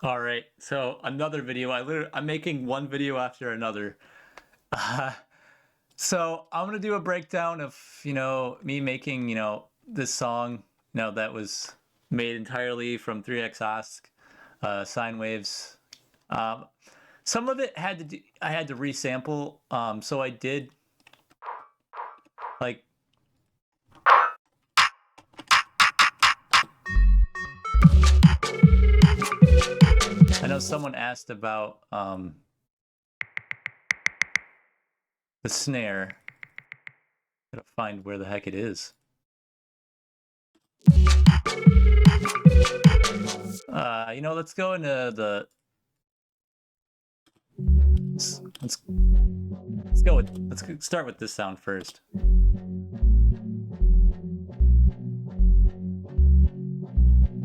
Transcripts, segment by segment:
All right, so another video. I'm making one video after another. Uh, so I'm gonna do a breakdown of me making this song that was made entirely from 3x sine waves. Um, some of it I had to resample. So I did like I know someone asked about the snare. Gotta find where the heck it is. Let's go into the let's start with this sound first.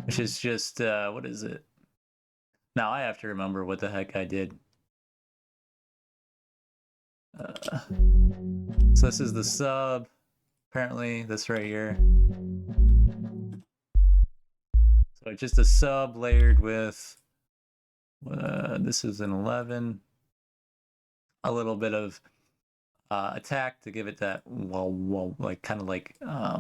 Which is just what is it? Now I have to remember what the heck I did. So this is the sub. Apparently, this right here. So it's just a sub layered with. This is an 11. A little bit of attack to give it that like kind of like I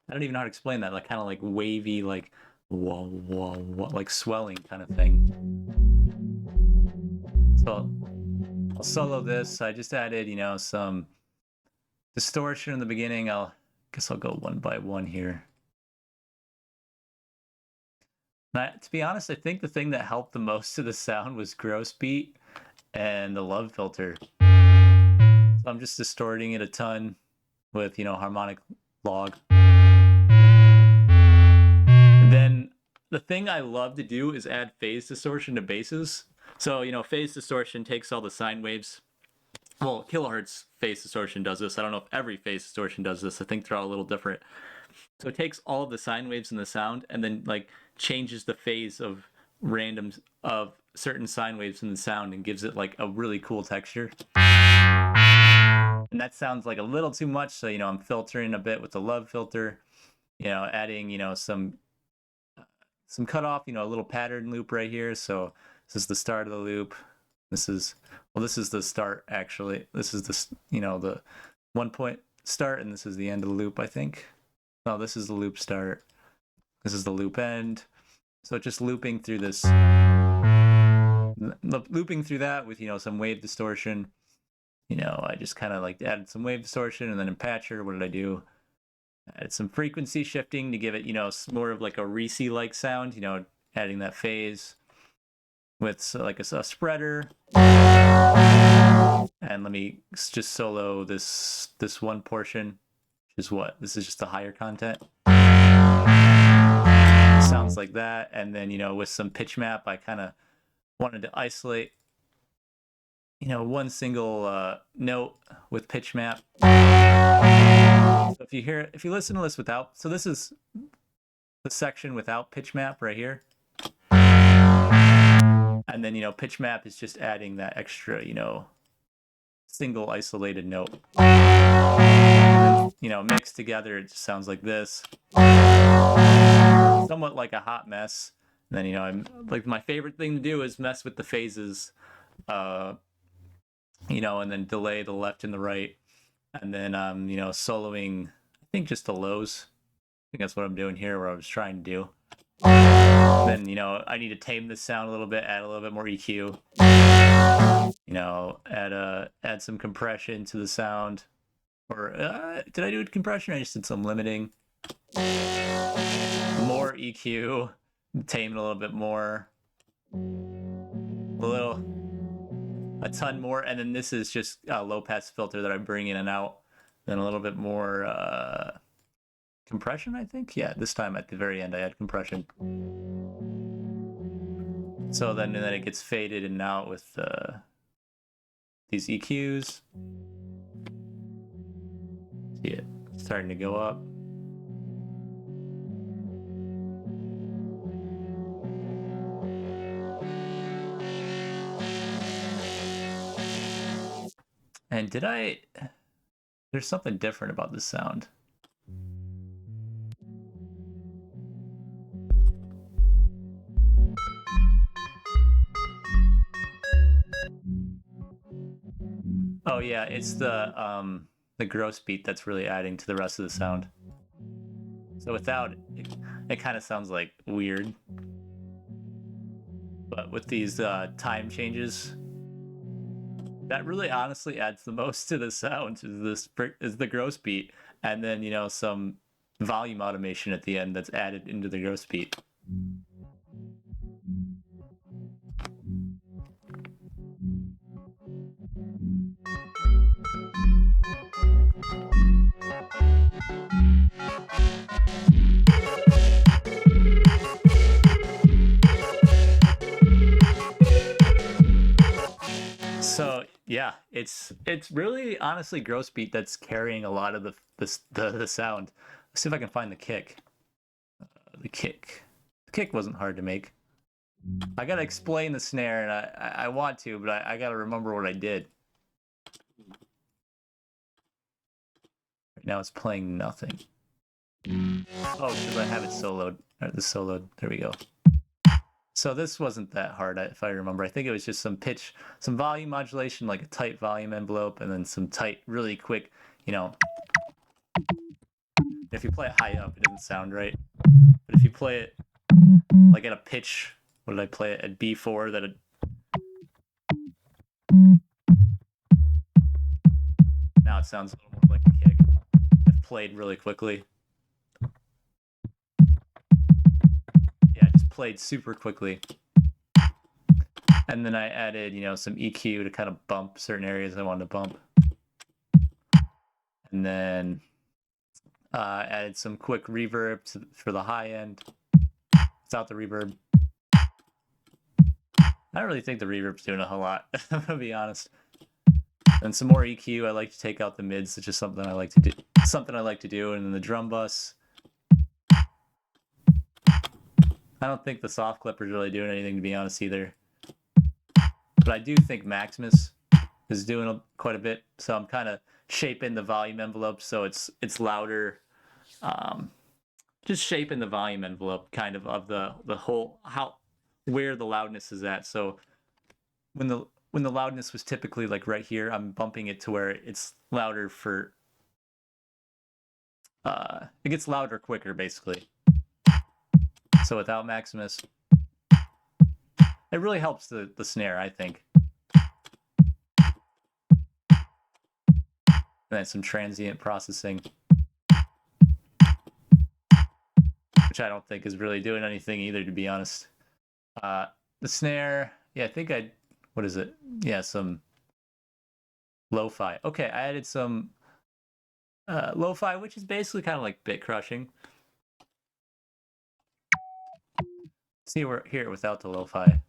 don't even know how to explain that, like kind of like wavy, like like swelling kind of thing. So I'll solo this. I just added some distortion in the beginning. Guess I'll go one by one here. Now, to be honest, I think the thing that helped the most to the sound was gross beat and the love filter. So I'm just distorting it a ton with harmonic log. And then the thing I love to do is add phase distortion to basses. So phase distortion takes all the sine waves. Well, kilohertz phase distortion does this. I don't know if every phase distortion does this. I think they're all a little different. So it takes all of the sine waves in the sound and then like changes the phase of certain sine waves in the sound and gives it like a really cool texture. And that sounds like a little too much, so I'm filtering a bit with the love filter, adding some cutoff, a little pattern loop right here. So this is the start of the loop. This is the start actually. This is the 1 point start, and this is the end of the loop, I think. No, this is the loop start. This is the loop end. So just looping through this, looping through that with some wave distortion. I just kind of like added some wave distortion, and then in Patcher, what did I do? I added some frequency shifting to give it more of like a Reese-like sound. Adding that phase with like a spreader. And let me just solo this one portion. Is what this is just the higher content. Sounds like that, and then with some pitch map, I kind of wanted to isolate one single note with pitch map. So if you listen to this without, so this is the section without pitch map right here, and then pitch map is just adding that extra single isolated note. Mixed together, it just sounds like this. Somewhat like a hot mess. And then, I'm like, my favorite thing to do is mess with the phases, and then delay the left and the right. And then, soloing, I think just the lows. I think that's what I'm doing here, where I was trying to do. Then, I need to tame this sound a little bit, add a little bit more EQ. Add some compression to the sound. Or did I do compression? I just did some limiting. More EQ, tame it a little bit more. A ton more, and then this is just a low pass filter that I bring in and out. Then a little bit more compression, I think. Yeah, this time at the very end I had compression. So then it gets faded in and out with these EQs. See it starting to go up. And there's something different about this sound. Oh yeah, it's the gross beat that's really adding to the rest of the sound. So without it, it kind of sounds like weird. But with these time changes, that really honestly adds the most to the sound is the gross beat, and then some volume automation at the end that's added into the gross beat. So yeah, it's really honestly gross beat that's carrying a lot of the sound. Let's see if I can find the kick. The kick wasn't hard to make. I gotta explain the snare, and I want to, but I gotta remember what I did. Right now it's playing nothing. Oh, because I have it soloed. Or the soloed. There we go. So this wasn't that hard, if I remember. I think it was just some pitch, some volume modulation, like a tight volume envelope, and then some tight, really quick, If you play it high up, it doesn't sound right. But if you play it like at a pitch, what did I play it at B4? Now it sounds a little more like a kick. If played really quickly. Yeah, I just played super quickly. And then I added, some EQ to kind of bump certain areas I wanted to bump. And then added some quick reverb for the high end without the reverb. I don't really think the reverb's doing a whole lot, I'm gonna be honest. And some more EQ. I like to take out the mids. It's just something I like to do. And then the drum bus. I don't think the soft clipper's really doing anything, to be honest, either. But I do think Maximus is doing quite a bit. So I'm kind of shaping the volume envelope so it's louder. Just shaping the volume envelope kind of the whole where the loudness is at. So when the loudness was typically like right here, I'm bumping it to where it's louder for it gets louder quicker, basically. So without Maximus, it really helps the snare, I think. And then some transient processing, which I don't think is really doing anything either, to be honest. The snare, yeah, I think what is it? Yeah, some lo-fi. Okay, I added some lo-fi, which is basically kind of like bit crushing. See, we're here without the lo-fi.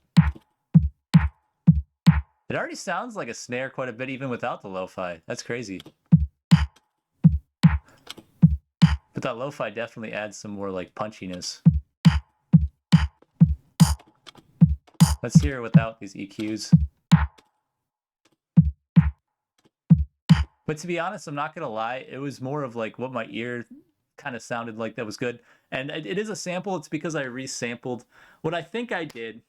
It already sounds like a snare quite a bit even without the lo-fi. That's crazy. But that lo-fi definitely adds some more like punchiness. Let's hear it without these EQs. But to be honest, I'm not gonna lie, it was more of like what my ear kind of sounded like that was good. And it is a sample. It's because I resampled. What I think I did,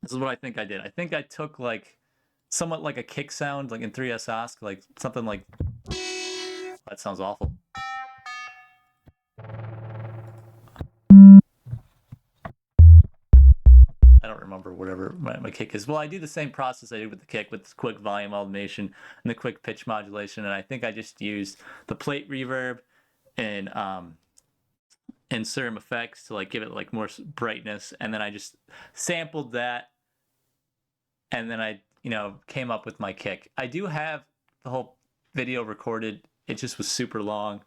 this is what I think I did. I think I took like somewhat like a kick sound, like in 3S Ask, like something like, that sounds awful. I don't remember whatever my kick is. Well, I do the same process I did with the kick, with the quick volume automation and the quick pitch modulation. And I think I just used the plate reverb and Serum Effects to like give it like more brightness. And then I just sampled that. And then I, came up with my kick. I do have the whole video recorded. It just was super long.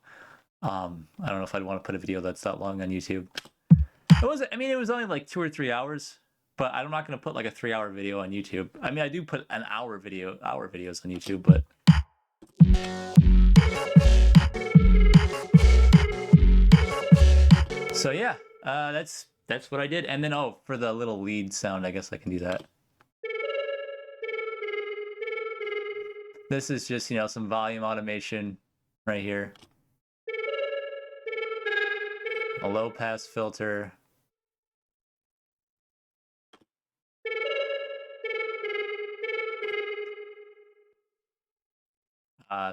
I don't know if I'd want to put a video that's that long on YouTube. It was only like 2 or 3 hours. But I'm not going to put like a 3-hour video on YouTube. I mean, I do put an hour videos on YouTube, but. So yeah, that's what I did. And then, for the little lead sound, I guess I can do that. This is just, some volume automation right here. A low pass filter.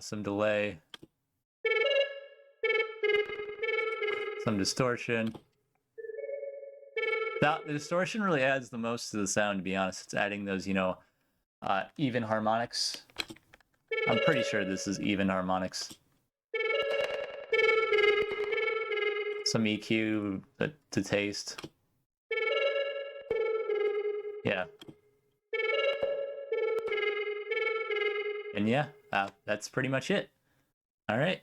some delay, some distortion. The distortion really adds the most to the sound, to be honest. It's adding those, even harmonics. I'm pretty sure this is even harmonics. Some EQ to taste. Yeah. And yeah, that's pretty much it. All right.